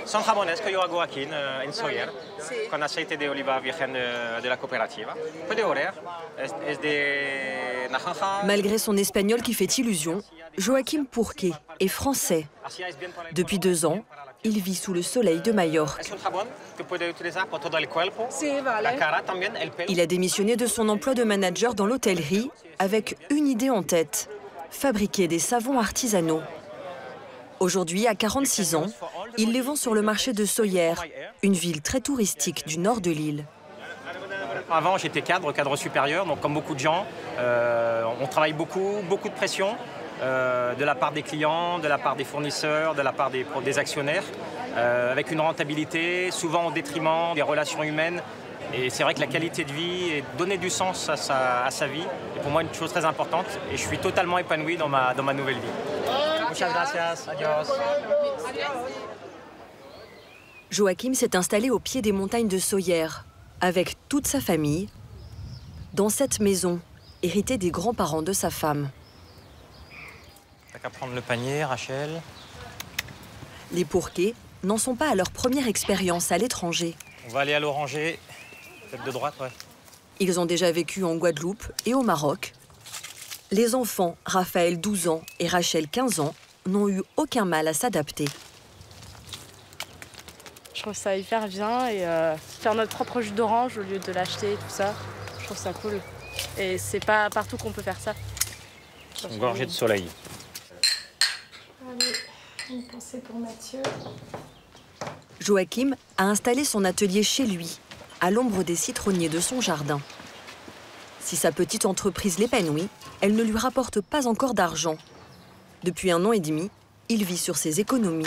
Son jamones que yo hago aquí en Sóller, con aceite de oliva virgen de la cooperativa. Puede oler, es de naranja. Malgré son espagnol qui fait illusion, Joaquim Purqué est français. Depuis 2 ans, il vit sous le soleil de Majorque. Il a démissionné de son emploi de manager dans l'hôtellerie avec une idée en tête, fabriquer des savons artisanaux. Aujourd'hui, à 46 ans, il les vend sur le marché de Sóller, une ville très touristique du nord de l'île. Avant, j'étais cadre supérieur, donc comme beaucoup de gens, on travaille beaucoup de pression de la part des clients, de la part des fournisseurs, de la part des actionnaires, avec une rentabilité souvent au détriment des relations humaines. Et c'est vrai que la qualité de vie et donner du sens à sa vie est pour moi une chose très importante. Et je suis totalement épanoui dans ma nouvelle vie. Muchas gracias. Adios. Joaquim s'est installé au pied des montagnes de Sóller, avec toute sa famille, dans cette maison, héritée des grands-parents de sa femme. T'as qu'à prendre le panier, Rachel. Les Purqué n'en sont pas à leur première expérience à l'étranger. On va aller à l'Oranger, peut-être de droite, ouais. Ils ont déjà vécu en Guadeloupe et au Maroc. Les enfants, Raphaël 12 ans et Rachel 15 ans, n'ont eu aucun mal à s'adapter. Je trouve ça hyper bien et faire notre propre jus d'orange au lieu de l'acheter, tout ça, je trouve ça cool. Et c'est pas partout qu'on peut faire ça. Une gorgée de soleil. Allez, une pensée pour Mathieu. Joaquim a installé son atelier chez lui, à l'ombre des citronniers de son jardin. Si sa petite entreprise l'épanouit, elle ne lui rapporte pas encore d'argent. Depuis 1 an et demi, il vit sur ses économies.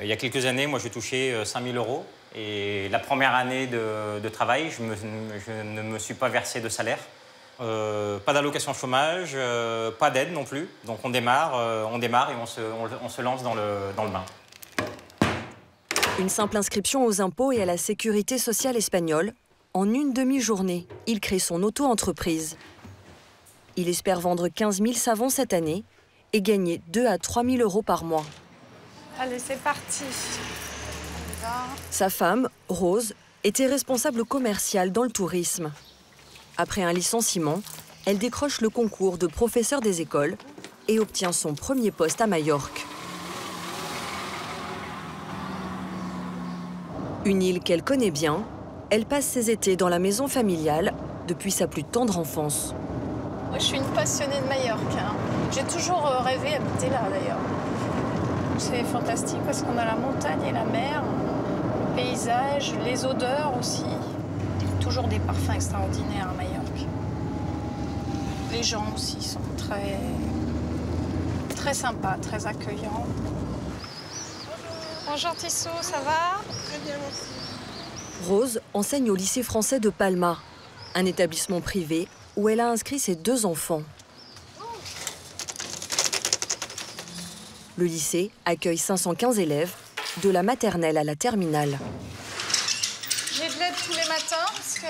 Il y a quelques années, moi, je touchais 5 000 €. Et la première année de travail, je ne me suis pas versé de salaire. Pas d'allocation chômage, pas d'aide non plus. Donc on démarre et on se lance dans le bain. Une simple inscription aux impôts et à la sécurité sociale espagnole. En une demi-journée, il crée son auto-entreprise. Il espère vendre 15 000 savons cette année et gagner 2 à 3 000 € par mois. Allez, c'est parti. Sa femme, Rose, était responsable commerciale dans le tourisme. Après un licenciement, elle décroche le concours de professeur des écoles et obtient son premier poste à Majorque. Une île qu'elle connaît bien, elle passe ses étés dans la maison familiale depuis sa plus tendre enfance. Moi, je suis une passionnée de Majorque. J'ai toujours rêvé d'habiter là, d'ailleurs. C'est fantastique parce qu'on a la montagne et la mer, le paysage, les odeurs aussi. Toujours des parfums extraordinaires à Majorque. Les gens aussi sont très sympas, très accueillants. Bonjour Tissot, ça va? Très bien, merci. Rose enseigne au lycée français de Palma, un établissement privé où elle a inscrit ses 2 enfants. Le lycée accueille 515 élèves, de la maternelle à la terminale. J'ai de l'aide tous les matins parce que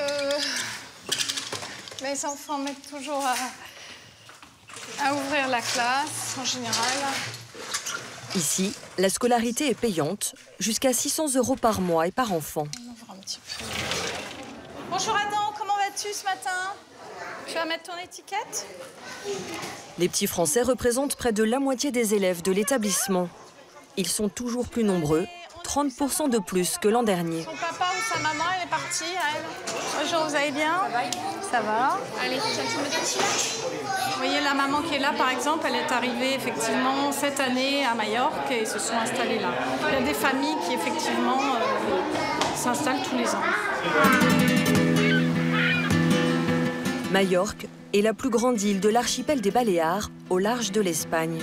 mes enfants m'aident toujours à ouvrir la classe en général. Ici, la scolarité est payante, jusqu'à 600 € par mois et par enfant. On ouvre un petit peu. Bonjour Adam, comment vas-tu ce matin? Tu vas mettre ton étiquette? Les petits Français représentent près de la moitié des élèves de l'établissement. Ils sont toujours plus nombreux, 30% de plus que l'an dernier. Son papa ou sa maman, elle est partie, elle. Bonjour, vous allez bien? Ça va? Allez, vous voyez la maman qui est là, par exemple, elle est arrivée effectivement cette année à Majorque et se sont installées là. Il y a des familles qui effectivement s'installent tous les ans. Majorque est la plus grande île de l'archipel des Baléares, au large de l'Espagne.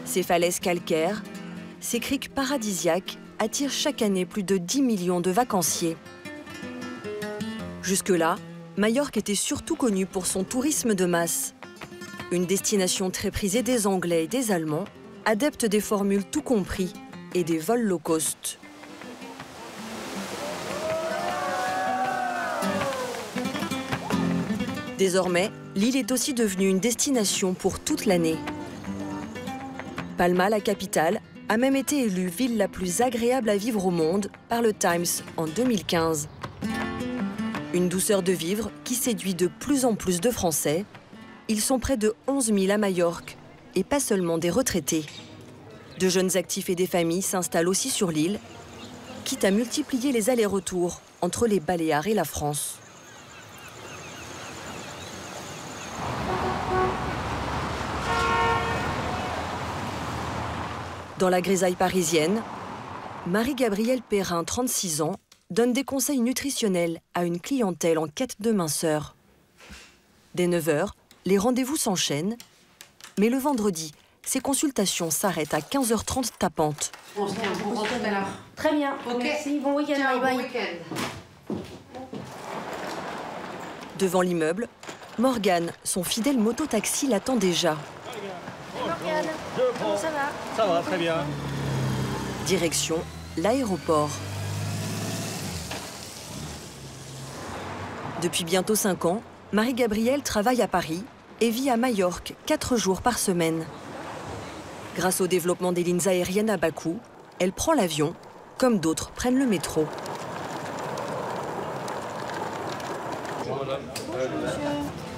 Ses falaises calcaires, ses criques paradisiaques attirent chaque année plus de 10 millions de vacanciers. Jusque-là, Majorque était surtout connue pour son tourisme de masse. Une destination très prisée des Anglais et des Allemands, adeptes des formules tout compris et des vols low cost. Désormais, l'île est aussi devenue une destination pour toute l'année. Palma, la capitale, a même été élue ville la plus agréable à vivre au monde par le Times en 2015. Une douceur de vivre qui séduit de plus en plus de Français. Ils sont près de 11 000 à Majorque, et pas seulement des retraités. De jeunes actifs et des familles s'installent aussi sur l'île, quitte à multiplier les allers-retours entre les Baléares et la France. Dans la grisaille parisienne, Marie-Gabrielle Perrin, 36 ans, donne des conseils nutritionnels à une clientèle en quête de minceur. Dès 9 h, les rendez-vous s'enchaînent, mais le vendredi, ces consultations s'arrêtent à 15h30 tapantes. On se tient au courant tout à l'heure. Très bien, okay. Merci, bon week-end, bye bye. Bon week-end. Devant l'immeuble, Morgane, son fidèle mototaxi, l'attend déjà. Morgane, comment ça va? Ça va, très bien. Direction l'aéroport. Depuis bientôt 5 ans, Marie-Gabrielle travaille à Paris et vit à Majorque 4 jours par semaine. Grâce au développement des lignes aériennes à bas coût, elle prend l'avion, comme d'autres prennent le métro.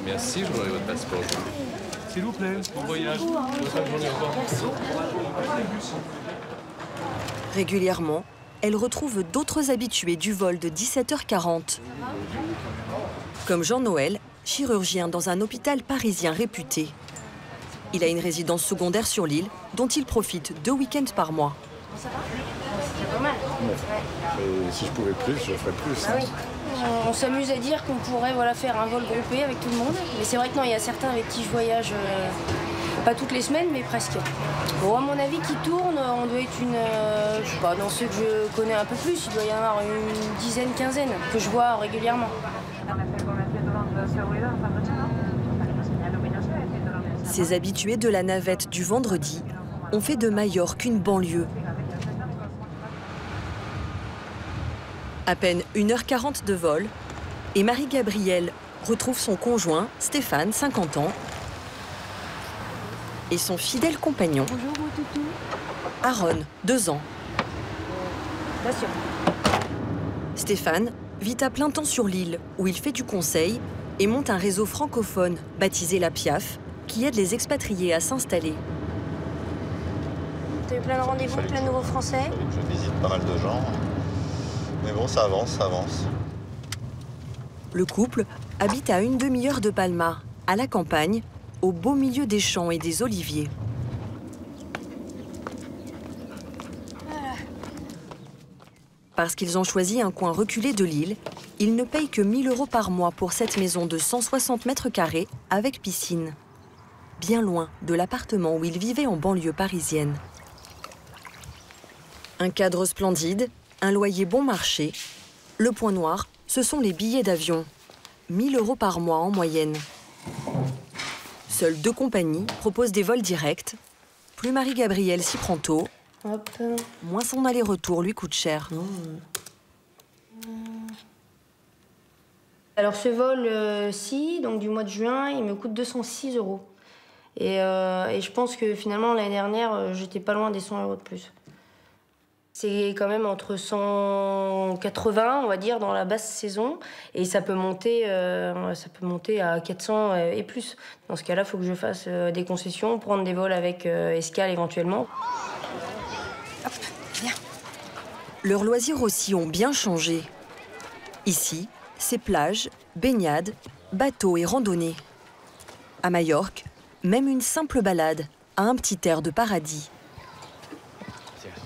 Merci, je voudrais votre passeport. S'il vous plaît, bon voyage. Régulièrement, elle retrouve d'autres habitués du vol de 17h40. Comme Jean-Noël, chirurgien dans un hôpital parisien réputé. Il a une résidence secondaire sur l'île, dont il profite 2 week-ends par mois. Ça va? C'est pas mal. Et si je pouvais plus, je ferais plus. Ah oui. On s'amuse à dire qu'on pourrait faire un vol groupé avec tout le monde. Mais c'est vrai que non, il y a certains avec qui je voyage, pas toutes les semaines, mais presque. Bon, à mon avis, qui tourne, on doit être je sais pas, dans ceux que je connais un peu plus, il doit y en avoir une dizaine, quinzaine, que je vois régulièrement. Ces habitués de la navette du vendredi ont fait de Majorque une banlieue. À peine 1h40 de vol, et Marie-Gabrielle retrouve son conjoint, Stéphane, 50 ans, et son fidèle compagnon, Bonjour, mon toutou. Aaron, 2 ans. Bien sûr. Stéphane vit à plein temps sur l'île, où il fait du conseil et monte un réseau francophone baptisé la PIAF, qui aide les expatriés à s'installer. Tu as eu plein de rendez-vous, plein de nouveaux Français? Je visite pas mal de gens. Mais bon, ça avance, ça avance. Le couple habite à une demi-heure de Palma, à la campagne, au beau milieu des champs et des oliviers. Parce qu'ils ont choisi un coin reculé de l'île, ils ne payent que 1 000 € par mois pour cette maison de 160 mètres carrés avec piscine. Bien loin de l'appartement où ils vivaient en banlieue parisienne. Un cadre splendide, un loyer bon marché. Le point noir, ce sont les billets d'avion. 1 000 € par mois en moyenne. Seules 2 compagnies proposent des vols directs. Plus Marie-Gabrielle s'y prend tôt, Hop. moins son aller-retour lui coûte cher. Alors ce vol-ci, donc du mois de juin, il me coûte 206 €. Et je pense que finalement, l'année dernière, j'étais pas loin des 100 € de plus. C'est quand même entre 180, on va dire, dans la basse saison. Et ça peut monter à 400 et plus. Dans ce cas-là, il faut que je fasse des concessions, prendre des vols avec escale éventuellement. Hop, viens. Leurs loisirs aussi ont bien changé. Ici, c'est plage, baignade, bateaux et randonnées. À Majorque, même une simple balade a un petit air de paradis.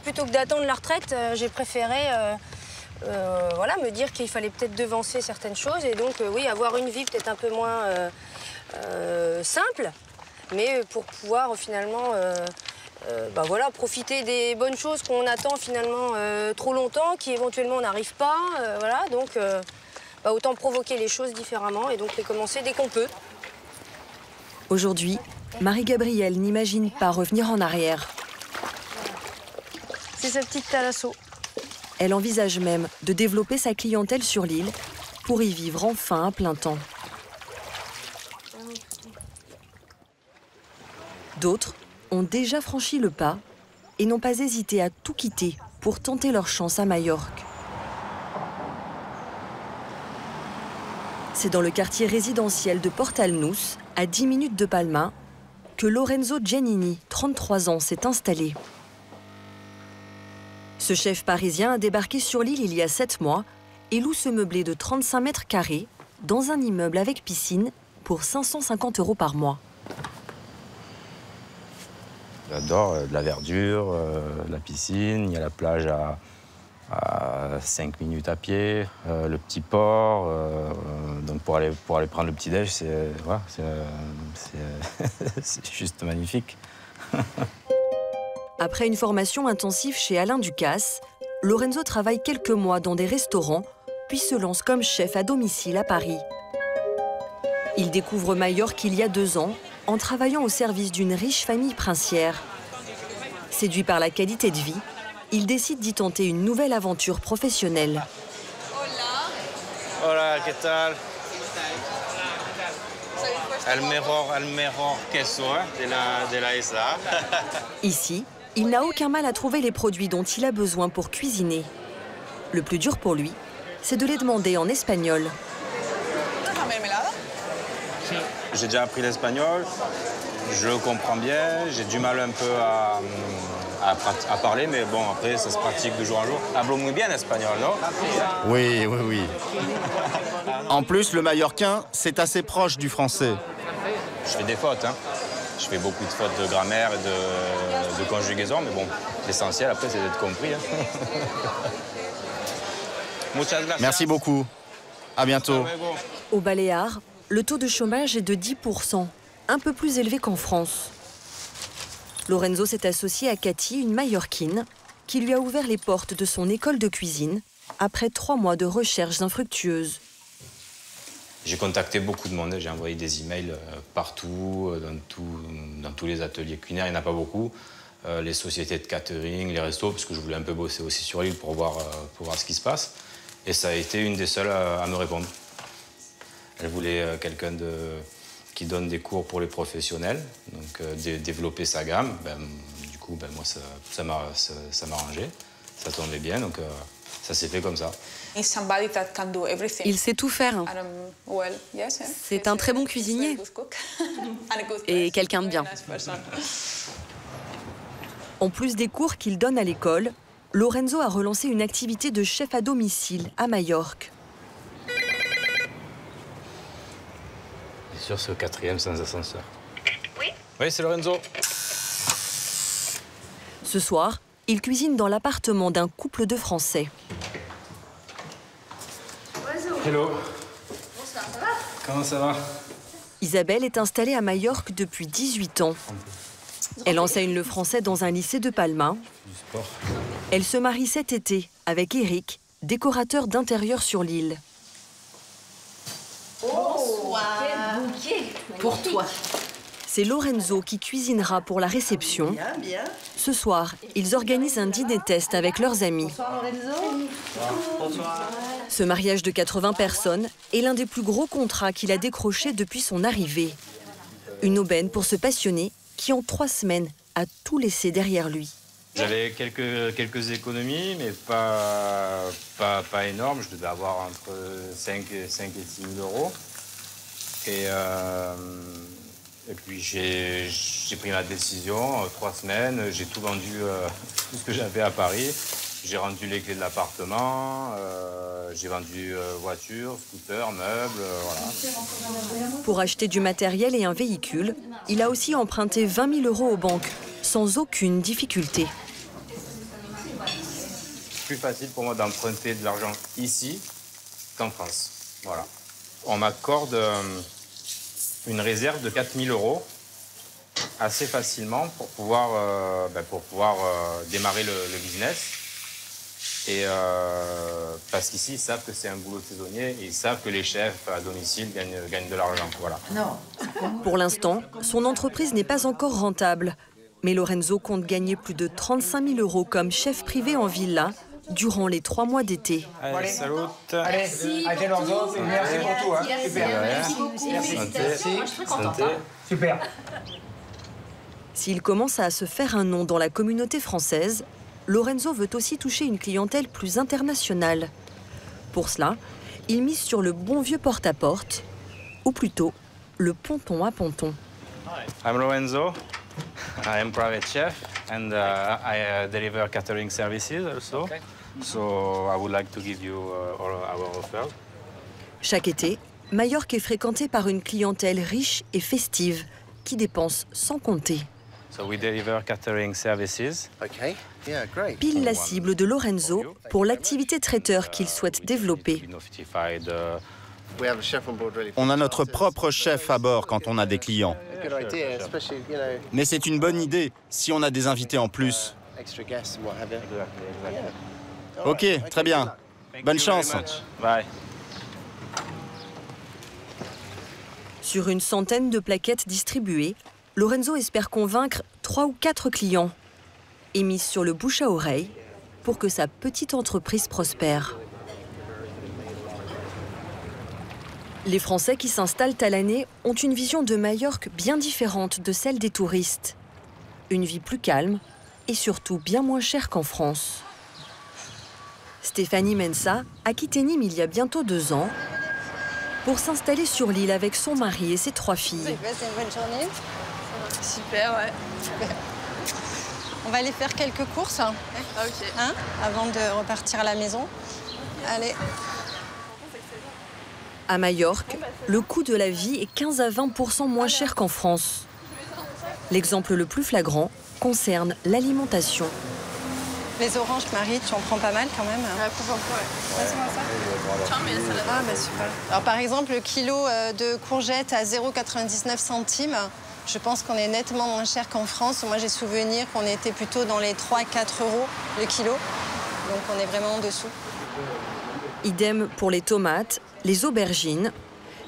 Plutôt que d'attendre la retraite, j'ai préféré me dire qu'il fallait peut-être devancer certaines choses et donc oui, avoir une vie peut-être un peu moins simple, mais pour pouvoir finalement profiter des bonnes choses qu'on attend finalement trop longtemps, qui éventuellement n'arrivent pas. Donc autant provoquer les choses différemment et donc les commencer dès qu'on peut. Aujourd'hui, Marie-Gabrielle n'imagine pas revenir en arrière. C'est sa petite thalasso. Elle envisage même de développer sa clientèle sur l'île pour y vivre enfin à plein temps. D'autres ont déjà franchi le pas et n'ont pas hésité à tout quitter pour tenter leur chance à Majorque. C'est dans le quartier résidentiel de Portalnous, à 10 minutes de Palma, que Lorenzo Giannini, 33 ans, s'est installé. Ce chef parisien a débarqué sur l'île il y a 7 mois et loue ce meublé de 35 mètres carrés dans un immeuble avec piscine pour 550 € par mois. J'adore de la verdure, la piscine, il y a la plage à 5 minutes à pied, le petit port. Donc pour aller prendre le petit-déj, c'est juste magnifique. Après une formation intensive chez Alain Ducasse, Lorenzo travaille quelques mois dans des restaurants, puis se lance comme chef à domicile à Paris. Il découvre Majorque il y a 2 ans, en travaillant au service d'une riche famille princière. Séduit par la qualité de vie, il décide d'y tenter une nouvelle aventure professionnelle. Hola, ¿qué tal? El mejor queso de la isla. Ici, il n'a aucun mal à trouver les produits dont il a besoin pour cuisiner. Le plus dur pour lui, c'est de les demander en espagnol. J'ai déjà appris l'espagnol, je le comprends bien, j'ai du mal un peu à parler, mais bon, après, ça se pratique de jour en jour. Hablo muy bien espagnol, non? Oui, oui, oui. En plus, le mallorquin, c'est assez proche du français. Je fais des fautes, hein. Je fais beaucoup de fautes de grammaire et de conjugaison, mais bon, l'essentiel, après, c'est d'être compris. Hein. Merci beaucoup. À bientôt. Aux Baléares, le taux de chômage est de 10%, un peu plus élevé qu'en France. Lorenzo s'est associé à Cathy, une Majorquine, qui lui a ouvert les portes de son école de cuisine après 3 mois de recherches infructueuses. J'ai contacté beaucoup de monde, j'ai envoyé des emails partout, dans tous les ateliers culinaires, il n'y en a pas beaucoup. Les sociétés de catering, les restos, parce que je voulais un peu bosser aussi sur l'île pour voir ce qui se passe. Et ça a été une des seules à me répondre. Elle voulait quelqu'un qui donne des cours pour les professionnels, donc développer sa gamme. Du coup, moi, ça m'arrangeait, ça tombait bien, donc ça s'est fait comme ça. Il sait tout faire. C'est un très bon cuisinier et quelqu'un de bien. En plus des cours qu'il donne à l'école, Lorenzo a relancé une activité de chef à domicile à Majorque. Sur ce 4e sans ascenseur. Oui. Oui, c'est Lorenzo. Ce soir, il cuisine dans l'appartement d'un couple de Français. Hello. Bonsoir, ça va? Comment ça va? Isabelle est installée à Majorque depuis 18 ans. Elle enseigne le français dans un lycée de Palma. Elle se marie cet été avec Eric, décorateur d'intérieur sur l'île. Bonsoir. Quel bouquet Pour toi. C'est Lorenzo qui cuisinera pour la réception. Bien, bien. Ce soir, ils organisent un dîner test avec leurs amis. Bonsoir Lorenzo. Bonsoir. Ce mariage de 80 personnes est l'un des plus gros contrats qu'il a décroché depuis son arrivée. Une aubaine pour ce passionné qui, en 3 semaines, a tout laissé derrière lui. J'avais quelques économies, mais pas énormes. Je devais avoir entre 5 et 6 000 euros. Et puis j'ai pris ma décision, 3 semaines, j'ai tout vendu, tout ce que j'avais à Paris. J'ai rendu les clés de l'appartement, j'ai vendu voitures, scooters, meubles, voilà. Pour acheter du matériel et un véhicule, il a aussi emprunté 20 000 € aux banques, sans aucune difficulté. C'est plus facile pour moi d'emprunter de l'argent ici qu'en France. Voilà. On m'accorde une réserve de 4 000 € assez facilement pour pouvoir démarrer le business. Et parce qu'ici, ils savent que c'est un boulot saisonnier et ils savent que les chefs à domicile gagnent de l'argent. Voilà. Pour l'instant, son entreprise n'est pas encore rentable. Mais Lorenzo compte gagner plus de 35 000 € comme chef privé en villa durant les 3 mois d'été. Allez, salut. Merci Lorenzo, merci pour tout. Hein. Super. Merci beaucoup. Merci. Félicitations. Moi, je suis très contente. Super. S'il commence à se faire un nom dans la communauté française, Lorenzo veut aussi toucher une clientèle plus internationale. Pour cela, il mise sur le bon vieux porte-à-porte, ou plutôt le ponton à ponton. I'm Lorenzo. I am private chef and I deliver catering services also. Okay. So I would like to give you our offer. Chaque été, Majorque est fréquentée par une clientèle riche et festive qui dépense sans compter. So we deliver catering services. Okay. Yeah, great. Pile la cible de Lorenzo pour l'activité traiteur qu'il souhaite développer. On a notre propre chef à bord quand on a des clients. Mais c'est une bonne idée si on a des invités en plus. Ok, très bien. Bonne chance. Bye. Sur une centaine de plaquettes distribuées, Lorenzo espère convaincre 3 ou 4 clients et mise sur le bouche à oreille pour que sa petite entreprise prospère. Les Français qui s'installent à l'année ont une vision de Majorque bien différente de celle des touristes. Une vie plus calme et surtout bien moins chère qu'en France. Stéphanie Mensa a quitté Nîmes il y a bientôt 2 ans pour s'installer sur l'île avec son mari et ses 3 filles. C'est une bonne journée. Super, ouais. Super. On va aller faire quelques courses Ah, ok. hein, avant de repartir à la maison. Allez. À Majorque, le coût de la vie est 15 à 20% moins cher qu'en France. L'exemple le plus flagrant concerne l'alimentation. Les oranges, Marie, tu en prends pas mal quand même. Ah, pour ouais. Passe-moi ça. Tiens, mais ça la Ah, bah super. Alors par exemple, le kilo de courgettes à 0,99 centimes, je pense qu'on est nettement moins cher qu'en France. Moi, j'ai souvenir qu'on était plutôt dans les 3 à 4 euros le kilo. Donc on est vraiment en dessous. Idem pour les tomates, les aubergines,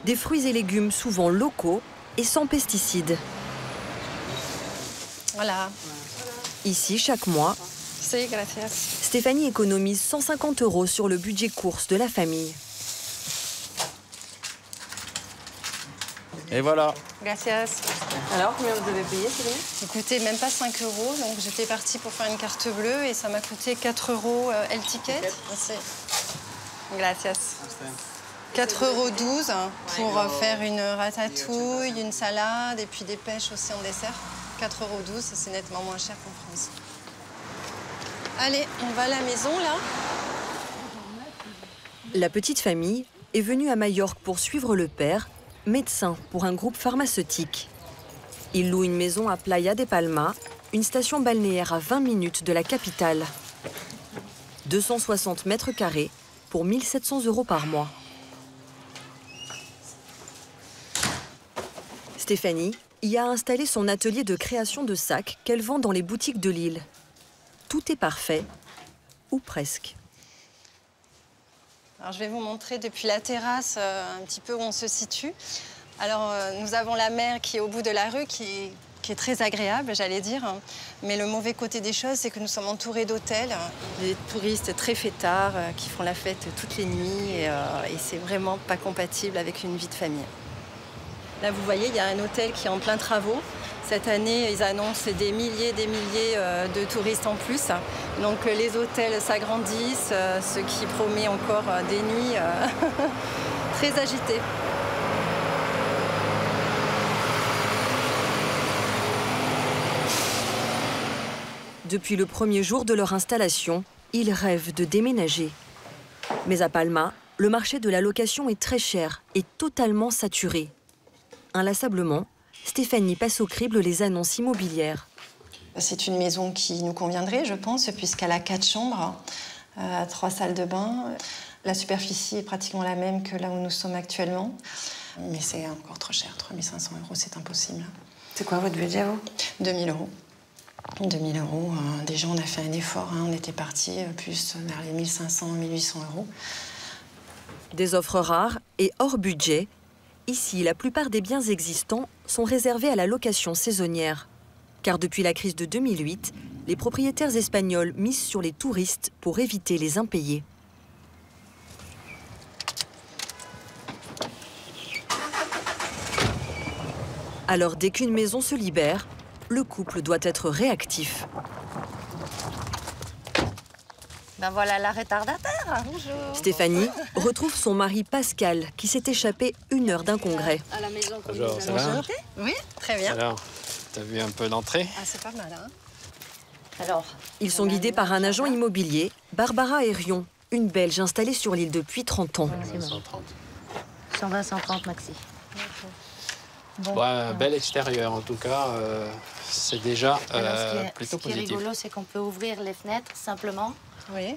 des fruits et légumes souvent locaux et sans pesticides. Voilà. Ici, chaque mois, Sí, gracias. Stéphanie économise 150 € sur le budget course de la famille. Et voilà. Gracias. Alors, combien vous avez payé, Céline? Écoutez, même pas 5 €. Donc j'étais partie pour faire une carte bleue et ça m'a coûté 4 € el ticket. Merci. Gracias. 4,12 € pour faire une ratatouille, une salade et puis des pêches aussi en dessert. 4,12 €, c'est nettement moins cher qu'en France. Allez, on va à la maison, là. La petite famille est venue à Majorque pour suivre le père, médecin pour un groupe pharmaceutique. Il loue une maison à Playa de Palma, une station balnéaire à 20 minutes de la capitale. 260 mètres carrés pour 1 700 € par mois. Stéphanie y a installé son atelier de création de sacs qu'elle vend dans les boutiques de l'île. Tout est parfait, ou presque. Alors, je vais vous montrer depuis la terrasse un petit peu où on se situe. Alors, nous avons la mer qui est au bout de la rue, qui est très agréable, j'allais dire. Mais le mauvais côté des choses, c'est que nous sommes entourés d'hôtels. Des touristes très fêtards qui font la fête toutes les nuits et c'est vraiment pas compatible avec une vie de famille. Là, vous voyez, il y a un hôtel qui est en plein travaux. Cette année, ils annoncent des milliers de touristes en plus. Donc les hôtels s'agrandissent, ce qui promet encore des nuits très agitées. Depuis le premier jour de leur installation, ils rêvent de déménager. Mais à Palma, le marché de la location est très cher et totalement saturé. Inlassablement, Stéphanie passe au crible les annonces immobilières. C'est une maison qui nous conviendrait, je pense, puisqu'elle a 4 chambres, 3 salles de bain. La superficie est pratiquement la même que là où nous sommes actuellement. Mais c'est encore trop cher, 3 500 €, c'est impossible. C'est quoi votre budget, vous? 2 000 €. 2 000 €. Déjà, on a fait un effort. On était parti plus vers les 1 500, 1 800 €. Des offres rares et hors budget. Ici, la plupart des biens existants sont réservés à la location saisonnière. Car depuis la crise de 2008, les propriétaires espagnols misent sur les touristes pour éviter les impayés. Alors, dès qu'une maison se libère, le couple doit être réactif. Ben voilà la retardataire. Bonjour. Stéphanie retrouve son mari Pascal qui s'est échappé 1 heure d'un congrès. À la maison. Bonjour, ça va? Oui, très bien. Alors, t'as vu un peu l'entrée? Ah, c'est pas mal, hein? Alors, ils sont guidés par un agent immobilier, Barbara Herion, une Belge installée sur l'île depuis 30 ans. 130. 120, 130 maxi. Bon, bel extérieur en tout cas, c'est déjà plutôt positif. Ce qui est rigolo, c'est qu'on peut ouvrir les fenêtres simplement. Oui.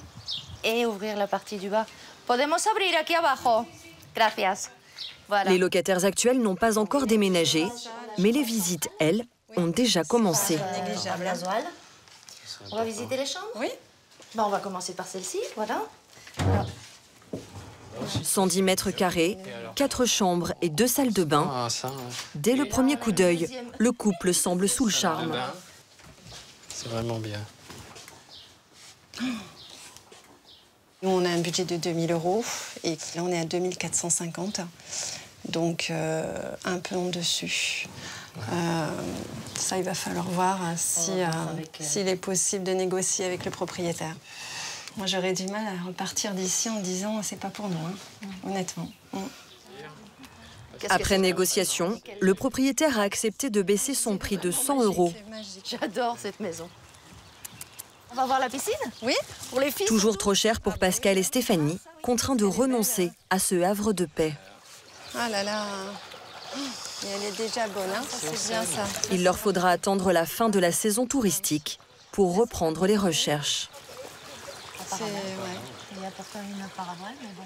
Et ouvrir la partie du bas. Podemos abrir aquí abajo. Gracias. Voilà. Les locataires actuels n'ont pas encore déménagé, mais les visites, elles, ont déjà commencé. On va visiter les chambres? Oui. Bon, on va commencer par celle-ci, voilà. 110 mètres carrés, 4 chambres et 2 salles de bain. Dès le premier coup d'œil, le couple semble sous le charme. C'est vraiment bien. Nous, on a un budget de 2000 € et là, on est à 2450. Donc, un peu en dessus. Ça, il va falloir voir s'il est possible de négocier avec le propriétaire. Moi, j'aurais du mal à repartir d'ici en disant c'est pas pour nous, hein, honnêtement. Après négociation, le propriétaire a accepté de baisser son prix de 100 €. J'adore cette maison. On va voir la piscine? Oui, pour les filles. Toujours trop cher pour Pascal et Stéphanie, contraints de renoncer à ce havre de paix. Ah là là, et elle est déjà bonne, hein, c'est bien ça. Il leur faudra attendre la fin de la saison touristique pour reprendre les recherches. Ouais. Il y a pourtant une apparemment, mais bon.